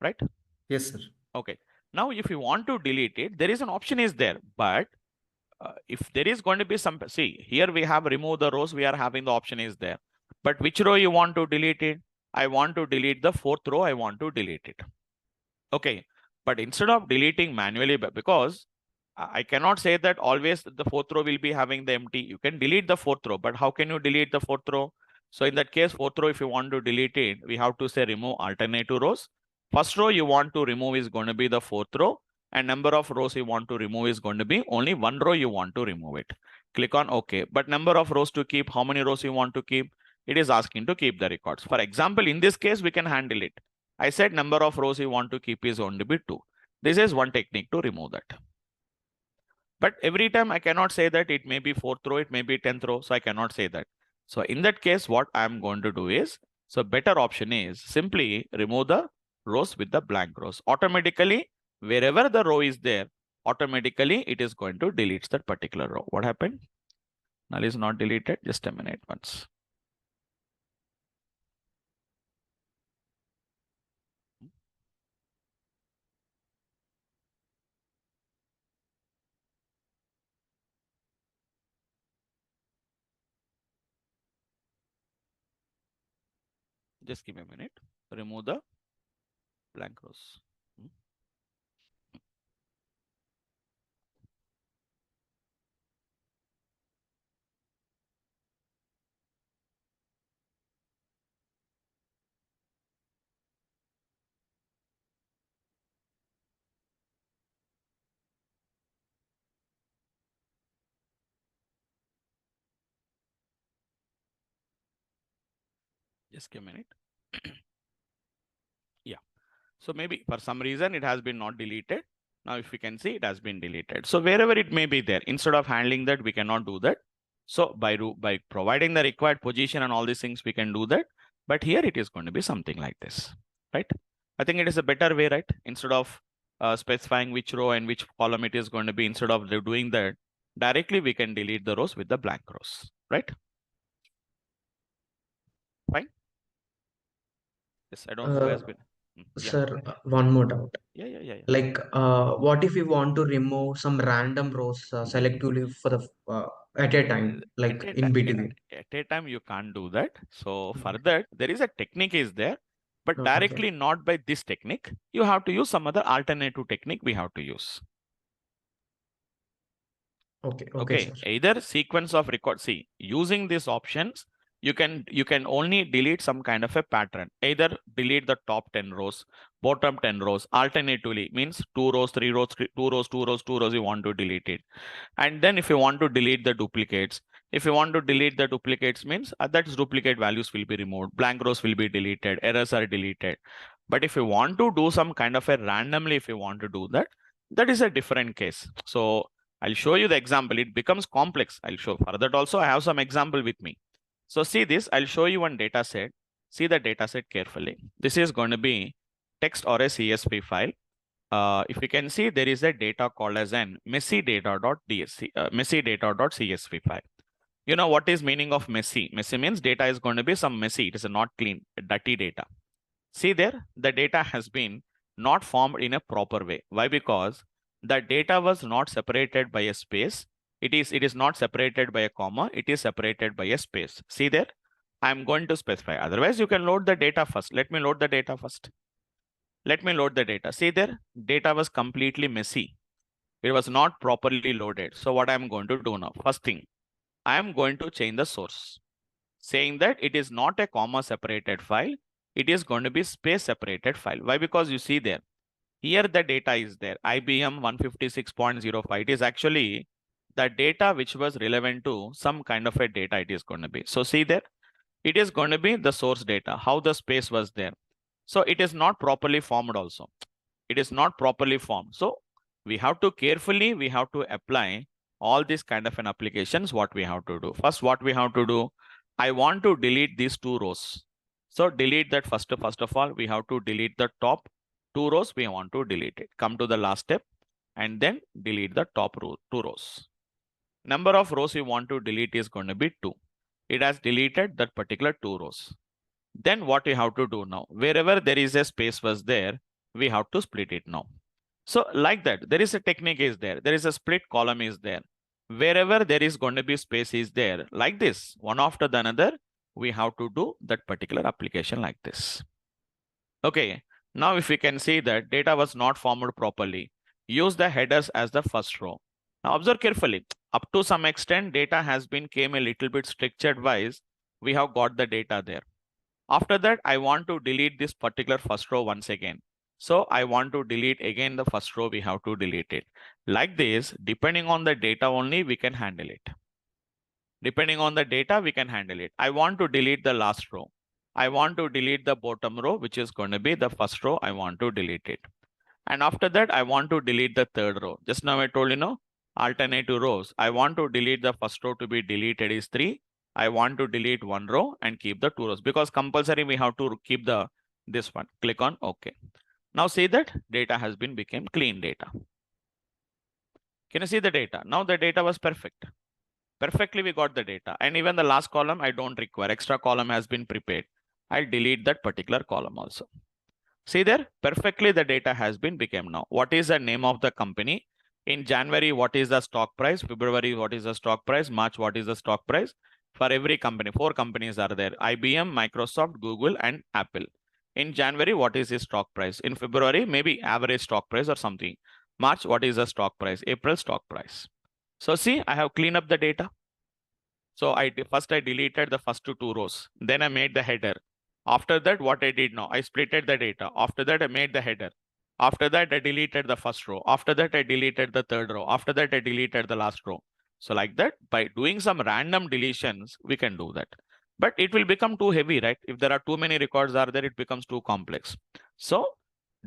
Right? Yes, sir. Okay. Now, if you want to delete it, there is an option is there, but if there is going to be some, see, here we have remove the rows, we are having the option is there, but which row you want to delete it? I want to delete the 4th row, I want to delete it. Okay. But instead of deleting manually, because I cannot say that always the 4th row will be having the empty. You can delete the 4th row, but how can you delete the 4th row? So in that case, 4th row, if you want to delete it, we have to say remove alternative rows. first row you want to remove is going to be the fourth row, and number of rows you want to remove is going to be only one row you want to remove it. Click on OK. But number of rows to keep, how many rows you want to keep? It is asking to keep the records. For example, in this case, we can handle it. I said number of rows you want to keep is going to be 2. This is one technique to remove that. But every time I cannot say that it may be 4th row, it may be 10th row. So I cannot say that. So in that case, what I'm going to do is, so better option is simply remove the rows with the blank rows. Automatically, wherever the row is there, automatically it is going to delete that particular row. What happened? Null is not deleted. Just a minute once. Just give me a minute. Remove the blank rows. Just give a minute. Yeah. So maybe for some reason it has been not deleted. Now, if we can see, it has been deleted. So wherever it may be there, instead of handling that, we cannot do that. So by providing the required position and all these things, we can do that. But here it is going to be something like this, right? I think it is a better way, right? Instead of specifying which row and which column it is going to be, instead of doing that, directly we can delete the rows with the blank rows, right? Fine. Yes, I don't know who has been. Yeah. Sir, one more doubt. Yeah. Like, what if we want to remove some random rows selectively for the at a time, like At a in ti- between? At a time, you can't do that. So for Okay. that, there is a technique is there, but Okay. directly not by this technique. You have to use some other alternative technique we have to use. Okay, sir. Either sequence of record. See, using these options, you can only delete some kind of a pattern. Either delete the top 10 rows, bottom 10 rows. Alternatively means 2 rows, 3 rows, 2 rows, 2 rows, 2 rows. You want to delete it, and then if you want to delete the duplicates. If you want to delete the duplicates means that's duplicate values will be removed. Blank rows will be deleted. Errors are deleted. But if you want to do some kind of a randomly, if you want to do that, that is a different case. So I'll show you the example. It becomes complex. I'll show for that also. I have some example with me. So see this. I'll show you one data set. See the data set carefully. This is going to be text or a CSV file. If you can see, there is a data called as an messy data.csv file. You know what is meaning of messy? Messy means data is going to be some messy. It is a not clean, dirty data. See there, the data has been not formed in a proper way. Why? Because the data was not separated by a space. It is not separated by a comma. It is separated by a space. See there, I'm going to specify. Otherwise, you can load the data first. Let me load the data first. Let me load the data. See there, data was completely messy. It was not properly loaded. So what I'm going to do now? First thing, I am going to change the source, saying that it is not a comma separated file. It is going to be space separated file. Why? Because you see there, here the data is there. IBM 156.05. It is actually the data which was relevant to some kind of a data it is going to be. So see there, it is going to be the source data, how the space was there. So it is not properly formed also. It is not properly formed. So we have to carefully, we have to apply all these kind of an applications. What we have to do first, what we have to do, I want to delete these 2 rows. So delete that first of all, we have to delete the top 2 rows. We want to delete it. Come to the last step and then delete the top 2 rows. Number of rows we want to delete is going to be 2. It has deleted that particular 2 rows. Then what we have to do now, wherever there is a space was there, we have to split it now. So like that, there is a technique is there. There is a split column is there. Wherever there is going to be space is there, like this, one after the another, we have to do that particular application like this. Okay, now if we can see that data was not formed properly, use the headers as the first row. Now observe carefully, up to some extent, data has been came a little bit structured wise. We have got the data there. After that, I want to delete this particular first row once again. So I want to delete again the first row, we have to delete it. Like this, depending on the data only, we can handle it. Depending on the data, we can handle it. I want to delete the last row. I want to delete the bottom row, which is going to be the first row. I want to delete it. And after that, I want to delete the third row. Just now I told alternative rows. I want to delete the first row to be deleted is 3. I want to delete one row and keep the 2 rows because compulsory we have to keep this one. Click on OK. Now see that data has become clean data. Can you see the data? Now the data was perfect. Perfectly we got the data. And even the last column I don't require. Extra column has been prepared. I'll delete that particular column also. See there, perfectly the data has become now. What is the name of the company? In January, what is the stock price? February, what is the stock price? March, what is the stock price? For every company, 4 companies are there. IBM, Microsoft, Google, and Apple. In January, what is the stock price? In February, maybe average stock price or something. March, what is the stock price? April stock price. So see, I have cleaned up the data. So first I deleted the first 2 rows. Then I made the header. After that, what I did now, I splitted the data. After that, I made the header. After that, I deleted the first row. After that, I deleted the third row. After that, I deleted the last row. So like that, by doing some random deletions, we can do that. But it will become too heavy, right? If there are too many records are there, it becomes too complex. So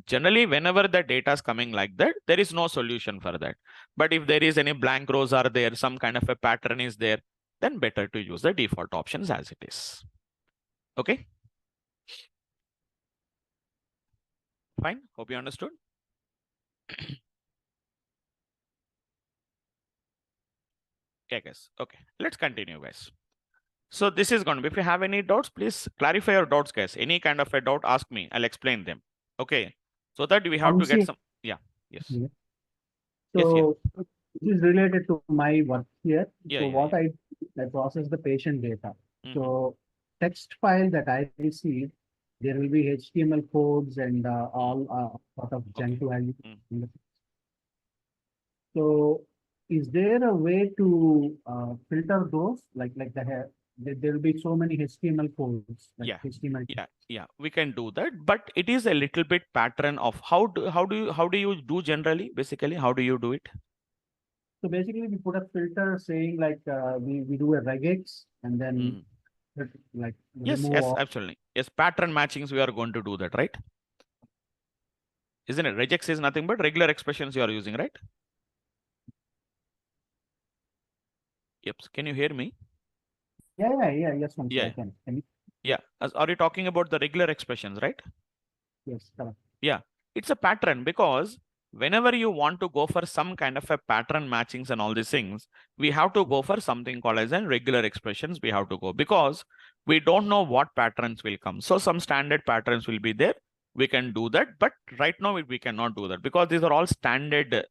generally, whenever the data is coming like that, there is no solution for that. But if there is any blank rows are there, some kind of a pattern is there, then better to use the default options as it is. Okay. Fine. Hope you understood. Yeah, guys. Okay. Let's continue, guys. So this is going to be, if you have any doubts, please clarify your doubts, guys. Any kind of a doubt, ask me. I'll explain them. Okay. So that we have to get some. Yeah. Yes. Yeah. Yes, So this is related to my work here. Yeah, So yeah, what I process the patient data. Mhm. So text file that I receive, there will be HTML codes and all sort of junk value. Mm. So is there a way to filter those? Like there will be so many HTML codes, like Yeah. HTML. Yeah, we can do that, but it is a little bit pattern of how do you do generally? Basically, how do you do it? So basically, we put a filter saying like we do a regex and then like Yes, remove yes, all. absolutely. Yes, pattern matchings, we are going to do that, right? Isn't it? Regex is nothing but regular expressions you are using, right? Yep. Can you hear me? Yeah. Yes, one Yeah. second. Can you? Yeah. Are you talking about the regular expressions, right? Yes, correct. Yeah. It's a pattern because whenever you want to go for some kind of a pattern matchings and all these things, we have to go for something called as an regular expressions. We have to go because we don't know what patterns will come. So some standard patterns will be there. We can do that, but right now we cannot do that because these are all standard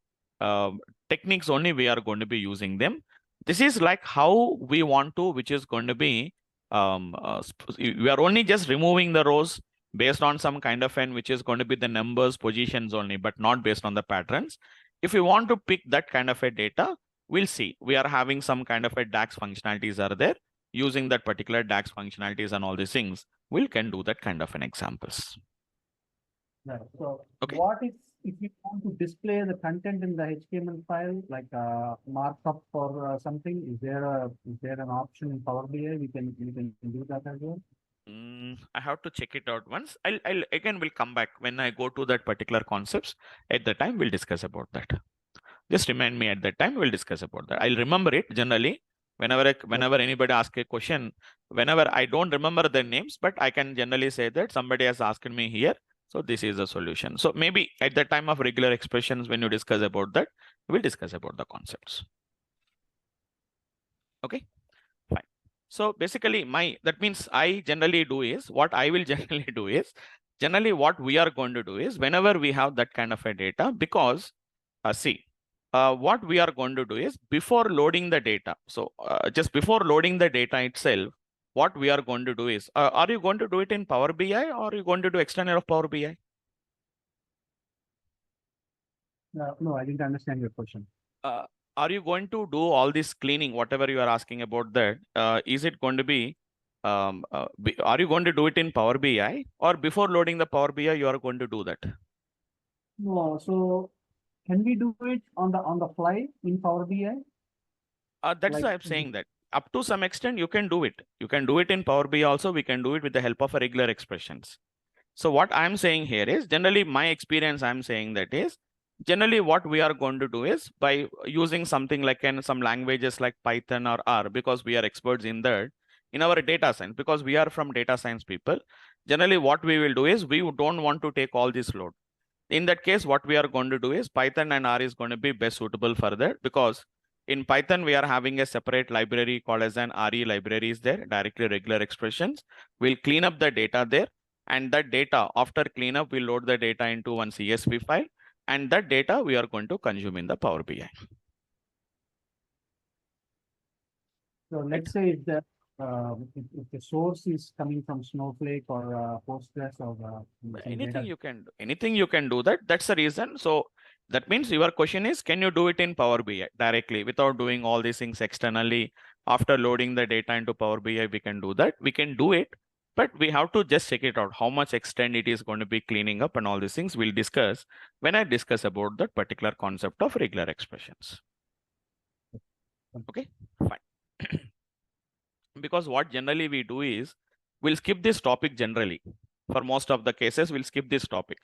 techniques only. We are going to be using them. This is like how we want to, which is going to be, we are only just removing the rows based on some kind of n, which is going to be the numbers, positions only, but not based on the patterns. If you want to pick that kind of a data, we'll see. We are having some kind of a DAX functionalities are there. Using that particular DAX functionalities and all these things, we can do that kind of an examples. Right. So Okay. what if you want to display the content in the HTML file, like markup or something? Is there an option in Power BI? We can do that as well. I have to check it out once. I'll again will come back when I go to that particular concepts. At the time, we'll discuss about that. Just remind me at that time, we'll discuss about that. I'll remember it generally. Whenever anybody asks a question, whenever I don't remember their names, but I can generally say that somebody has asked me here. So this is the solution. So maybe at the time of regular expressions, when you discuss about that, we'll discuss about the concepts. Okay, fine. So basically that means I generally do is what I will generally do is generally what we are going to do is whenever we have that kind of a data, because what we are going to do is before loading the data. So just before loading the data itself, what we are going to do is, are you going to do it in Power BI or are you going to do external of Power BI? No, I didn't understand your question. Are you going to do all this cleaning, whatever you are asking about that? Is it going to be, are you going to do it in Power BI or before loading the Power BI, you are going to do that? No, so can we do it on the fly in Power BI? That's Like, why I'm saying that up to some extent you can do it. You can do it in Power BI also. We can do it with the help of a regular expressions. So what I'm saying here is generally my experience, I'm saying that is generally what we are going to do is by using something like some languages like Python or R, because we are experts in that in our data science, because we are from data science people. Generally what we will do is we don't want to take all this load. In that case, what we are going to do is Python and R is going to be best suitable for that, because in Python, we are having a separate library called as an RE library is there, directly regular expressions. We'll clean up the data there, and that data after cleanup, we'll load the data into one CSV file, and that data we are going to consume in the Power BI. so let's say if the source is coming from Snowflake or Postgres or some Anything data. you can do, anything you can do that. That's the reason. So that means your question is, can you do it in Power BI directly without doing all these things externally? After loading the data into Power BI, we can do that. We can do it, but we have to just check it out. How much extent it is going to be cleaning up and all these things we'll discuss when I discuss about that particular concept of regular expressions. Okay, fine. Because what generally we do is we'll skip this topic generally. For most of the cases, we'll skip this topic.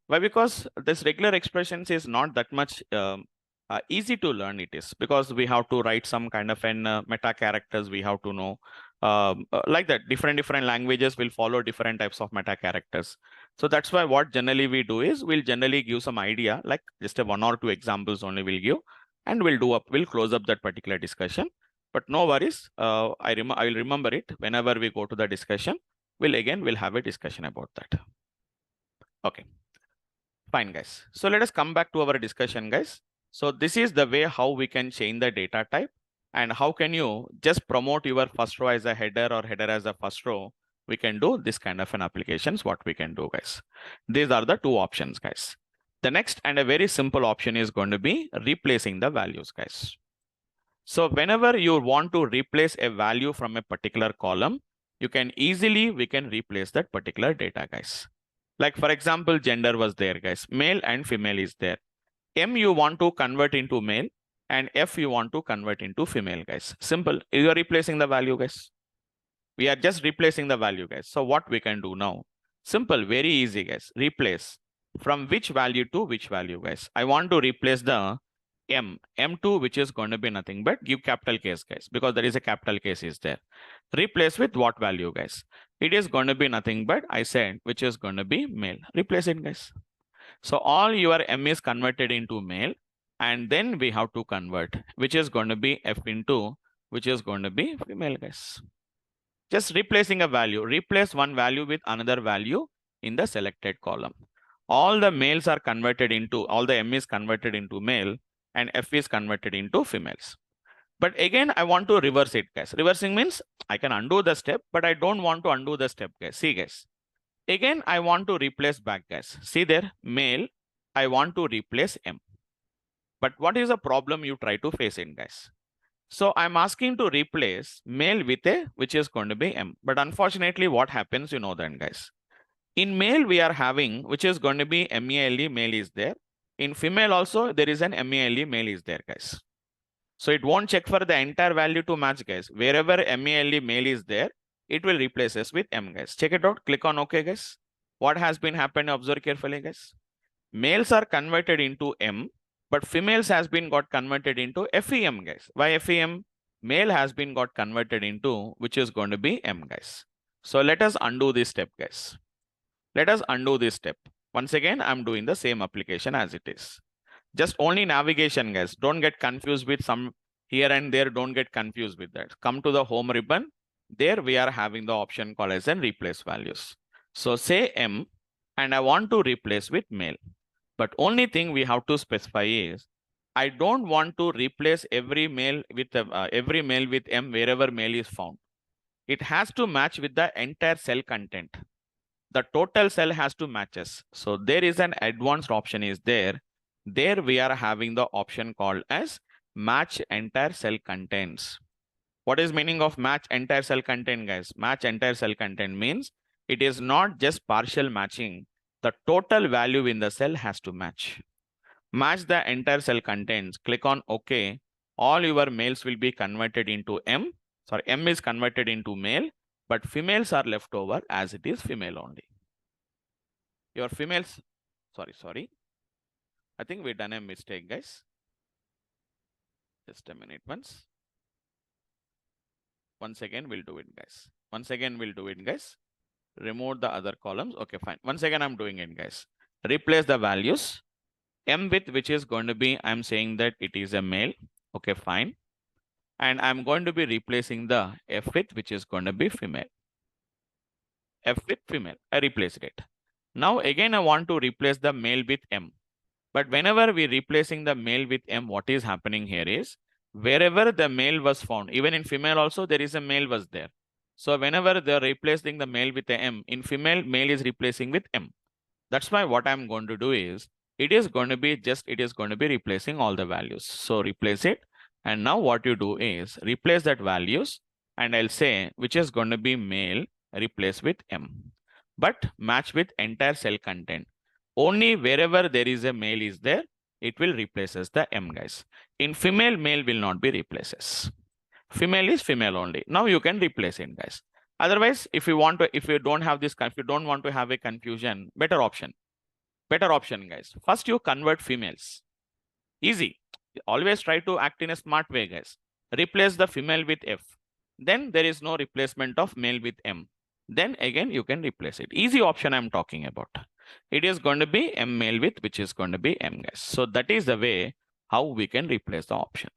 Why? Because this regular expressions is not that much easy to learn. It is because we have to write some kind of an meta characters. We have to know like that. Different languages will follow different types of meta characters. So that's why what generally we do is we'll generally give some idea, like just a 1 or 2 examples only we'll give, and we'll close up that particular discussion. But no worries. I will remember it whenever we go to the discussion. We'll have a discussion about that. Okay. Fine, guys. So let us come back to our discussion, guys. So this is the way how we can change the data type, and how can you just promote your first row as a header or header as a first row. We can do this kind of an applications, what we can do, guys. These are the 2 options, guys. The next and a very simple option is going to be replacing the values, guys. So whenever you want to replace a value from a particular column, we can replace that particular data, guys. Like for example, gender was there, guys. Male and female is there. M you want to convert into male, and F you want to convert into female, guys. Simple. You are replacing the value, guys. We are just replacing the value, guys. So what we can do now? Simple, very easy, guys. Replace from which value to which value, guys. I want to replace the M2, which is going to be nothing but give capital case, guys, because there is a capital case is there. Replace with what value, guys? It is going to be nothing but I said, which is going to be male. Replace it, guys. So all your M is converted into male, and then we have to convert, which is going to be F into, which is going to be female, guys. Just replacing a value, replace one value with another value in the selected column. All the males are converted into, all the M is converted into male, and F is converted into females. But again, I want to reverse it, guys. Reversing means I can undo the step, but I don't want to undo the step, guys. See, guys. Again, I want to replace back, guys. See there, male, I want to replace M. But what is the problem you try to face in, guys? So I'm asking to replace male with a, which is going to be M. But unfortunately, what happens, you know that, guys. In male, we are having, which is going to be MELE, male is there. In female also, there is an MELE, male is there, guys. So it won't check for the entire value to match, guys. Wherever MELE, male is there, it will replace us with M, guys. Check it out. Click on OK, guys. What has been happening? Observe carefully, guys. Males are converted into M, but females has been got converted into FEM, guys. Why FEM? Male has been got converted into, which is going to be M, guys. So let us undo this step, guys. Let us undo this step. Once again, I'm doing the same application as it is. Just only navigation, guys. Don't get confused with some here and there. Don't get confused with that. Come to the home ribbon. There we are having the option called as an replace values. So say M, and I want to replace with male. But only thing we have to specify is I don't want to replace every male with M wherever male is found. It has to match with the entire cell content. The total cell has to match us. So there is an advanced option is there. There we are having the option called as match entire cell contents. What is meaning of match entire cell content, guys? Match entire cell content means it is not just partial matching. the total value in the cell has to match. Match the entire cell contents. Click on OK. All your males will be converted into M. Sorry, M is converted into male, but females are left over as it is female only. Your females, sorry. I think we done a mistake, guys. Just a minute once. Once again, we'll do it, guys. Once again, we'll do it, guys. Remove the other columns. Okay, fine. Once again, I'm doing it, guys. Replace the values. M with which is going to be, I'm saying that it is a male. Okay, fine. And I'm going to be replacing the F with which is going to be female. F with female. I replaced it. Now again, I want to replace the male with M. But whenever we're replacing the male with M, what is happening here is wherever the male was found, even in female also, there is a male was there. So whenever they're replacing the male with the M, in female, male is replacing with M. That's why what I'm going to do is, it is going to be replacing all the values. So replace it. And now what you do is replace that values. And I'll say, which is going to be male, replace with M. But match with entire cell content. Only wherever there is a male is there, it will replaces the M, guys. In female, male will not be replaces. Female is female only. Now you can replace it, guys. Otherwise, if you want to, if you don't want to have a confusion, better option, guys. First, you convert females. Easy. Always try to act in a smart way, guys. Replace the female with F. Then there is no replacement of male with M. Then again, you can replace it. Easy option I'm talking about. It is going to be M male with which is going to be M, guys. So that is the way how we can replace the option.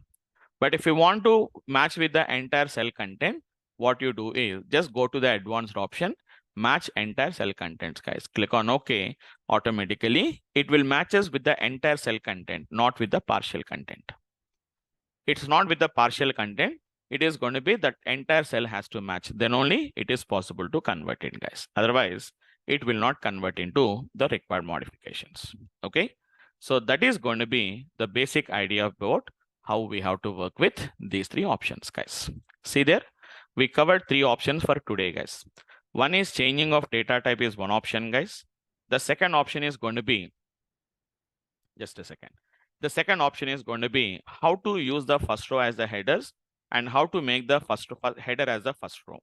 But if you want to match with the entire cell content, what you do is just go to the advanced option, match entire cell contents, guys. Click on OK. Automatically, it will match us with the entire cell content, not with the partial content. It's not with the partial content. It is going to be that entire cell has to match. Then only it is possible to convert it, guys. Otherwise, it will not convert into the required modifications. Okay. So that is going to be the basic idea about how we have to work with these three options, guys. See there, we covered three options for today, guys. One is changing of data type is one option, guys. The second option is going to be, just a second. The second option is going to be how to use the first row as the headers and how to make the first header as the first row.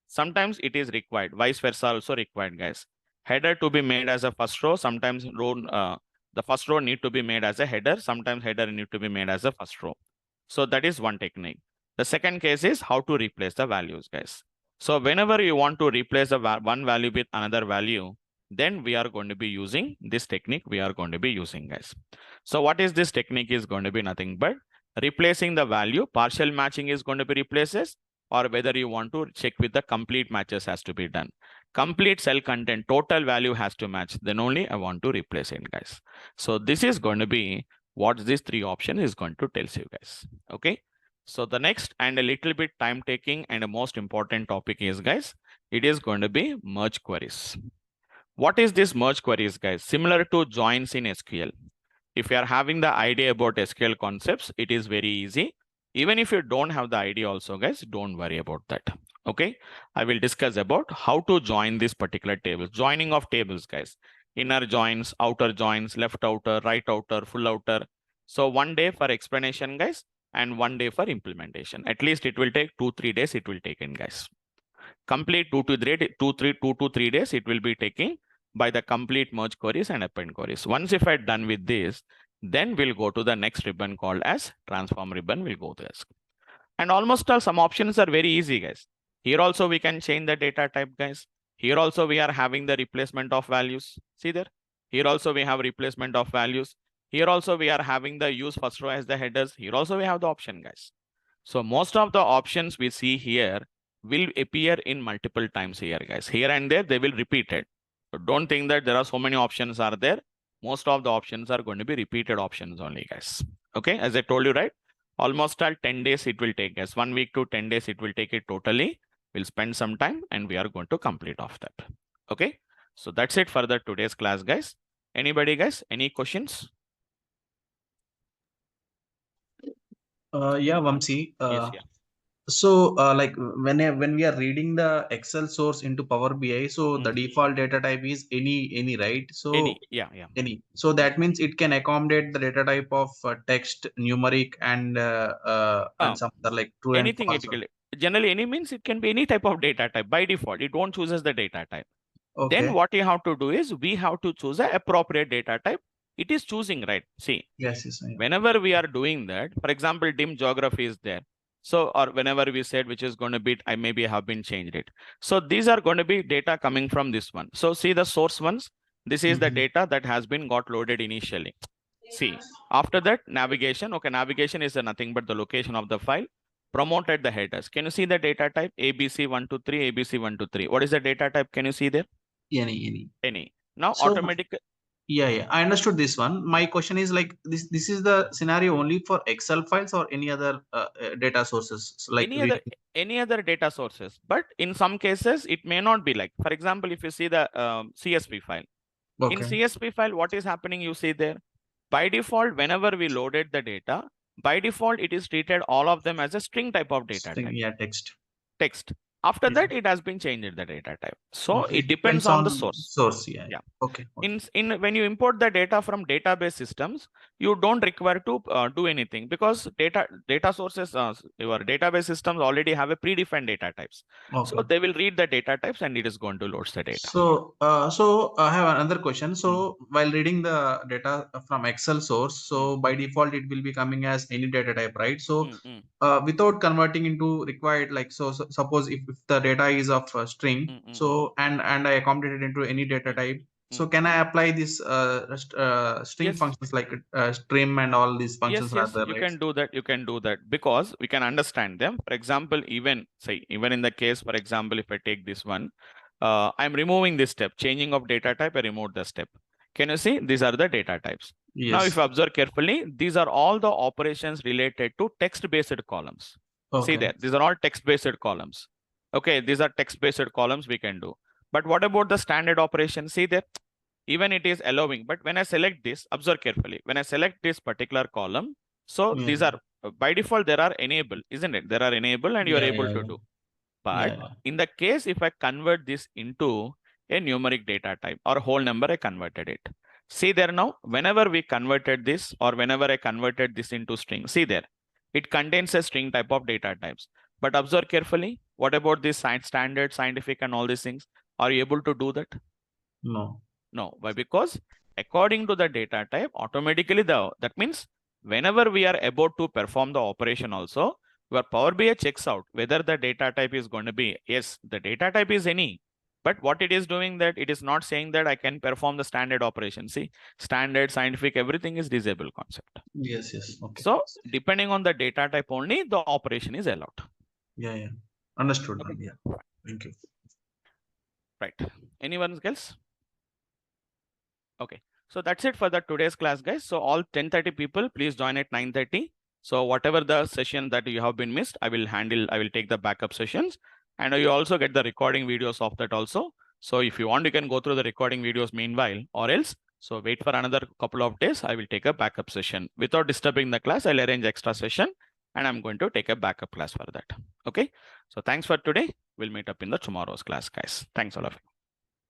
Sometimes it is required, vice versa also required, guys. Header to be made as a first row. Sometimes the first row need to be made as a header. Sometimes header need to be made as a first row. So that is one technique. The second case is how to replace the values, guys. So whenever you want to replace one value with another value, then we are going to be using this technique guys. So what is this technique is going to be nothing but replacing the value. Partial matching is going to be replaces, or whether you want to check with the complete matches has to be done. Complete cell content, total value has to match. Then only I want to replace it, guys. So this is going to be what this three option is going to tell you, guys. Okay. So the next and a little bit time taking and a most important topic is, guys, it is going to be merge queries. What is this merge queries, guys? Similar to joins in SQL. If you are having the idea about SQL concepts, it is very easy. Even if you don't have the idea also, guys, don't worry about that. Okay. I will discuss about how to join this particular table. Joining of tables, guys. Inner joins, outer joins, left outer, right outer, full outer. So one day for explanation, guys, and one day for implementation. At least it will take 2-3 days. It will take in, guys. Complete 2 to 3 days. It will be taking by the complete merge queries and append queries. Once if I'm done with this, then we'll go to the next ribbon called as transform ribbon. We'll go to this. And almost all some options are very easy, guys. Here also we can change the data type, guys. Here also we are having the replacement of values. See there. Here also we have replacement of values. Here also we are having the use first row as the headers. Here also we have the option, guys. So most of the options we see here will appear in multiple times here, guys. Here and there, they will repeat it. So don't think that there are so many options are there. Most of the options are going to be repeated options only, guys. Okay, as I told you, right? Almost all 10 days it will take, guys. 1 week to 10 days it will take it totally. We'll spend some time and we are going to complete off that. Okay, so that's it for the today's class, guys. Anybody, guys, any questions? Yeah, Vamsi. Yes, yeah. So, like when we are reading the Excel source into Power BI, so the default data type is any, right? So Any, yeah. any. So that means it can accommodate the data type of text, numeric, and some other like true and Anything false. generally any means it can be any type of data type by default. It won't chooses the data type. Okay. Then what you have to do is we have to choose a appropriate data type. It is choosing, right? See, Yes. whenever we are doing that, for example, dim geography is there. So, or whenever we said which is going to be, I maybe have been changed it. So these are going to be data coming from this one. So see the source ones. This is the data that has been got loaded initially. See, after that navigation. Okay, navigation is nothing but the location of the file. Promoted the headers. Can you see the data type ABC123, ABC123? What is the data type? Can you see there? Any. Now So, automatic. Yeah. I understood this one. My question is like this is the scenario only for Excel files or any other data sources? So like any other data sources, but in some cases it may not be like, for example, if you see the CSV file. Okay. In CSV file, what is happening? You see there, by default, whenever we loaded the data, by default, it is treated all of them as a string type of data type. Yeah, text. After Yeah. that, it has been changed the data type. So Okay. it depends on the source. Yeah. Yeah. Okay. In when you import the data from database systems, you don't require to do anything because data sources, your database systems already have a predefined data types. Okay. So they will read the data types and it is going to load the data. So I have another question. So while reading the data from Excel source, so by default it will be coming as any data type, right? So without converting into required, like so suppose if the data is of a string, so and I accommodate it into any data type. So can I apply this string Yes. functions like trim and all these functions? Yes, rather, you right? can do that. You can do that because we can understand them. For example, even in the case, for example, if I take this one, I'm removing this step, changing of data type, I remove the step. Can you see? These are the data types. Yes. Now, if you observe carefully, these are all the operations related to text-based columns. Okay. See there, these are all text-based columns. Okay, these are text-based columns we can do. But what about the standard operation? See there, even it is allowing, but when I select this, observe carefully. When I select this particular column, so these are by default, there are enable, isn't it? There are enable and you are able to do. But in the case, if I convert this into a numeric data type or whole number, I converted it. See there now, whenever we converted this or whenever I converted this into string, see there, it contains a string type of data types. But observe carefully, what about this standard, scientific and all these things? Are you able to do that? No. No, why? Because according to the data type, automatically that means whenever we are about to perform the operation also, your Power BI checks out whether the data type is going to be, yes, the data type is any, but what it is doing that it is not saying that I can perform the standard operation. See, standard, scientific, everything is disabled concept. Yes. Okay. So depending on the data type only, the operation is allowed. Yeah. Understood. Okay. Yeah. Thank you. Right. Anyone else? Okay, so that's it for the today's class, guys. So all 10:30 people, please join at 9:30. So whatever the session that you have been missed, I will take the backup sessions. And you also get the recording videos of that also. So if you want, you can go through the recording videos meanwhile, or else, so wait for another couple of days, I will take a backup session. Without disturbing the class, I'll arrange extra session and I'm going to take a backup class for that. Okay, so thanks for today. We'll meet up in the tomorrow's class, guys. Thanks all of you.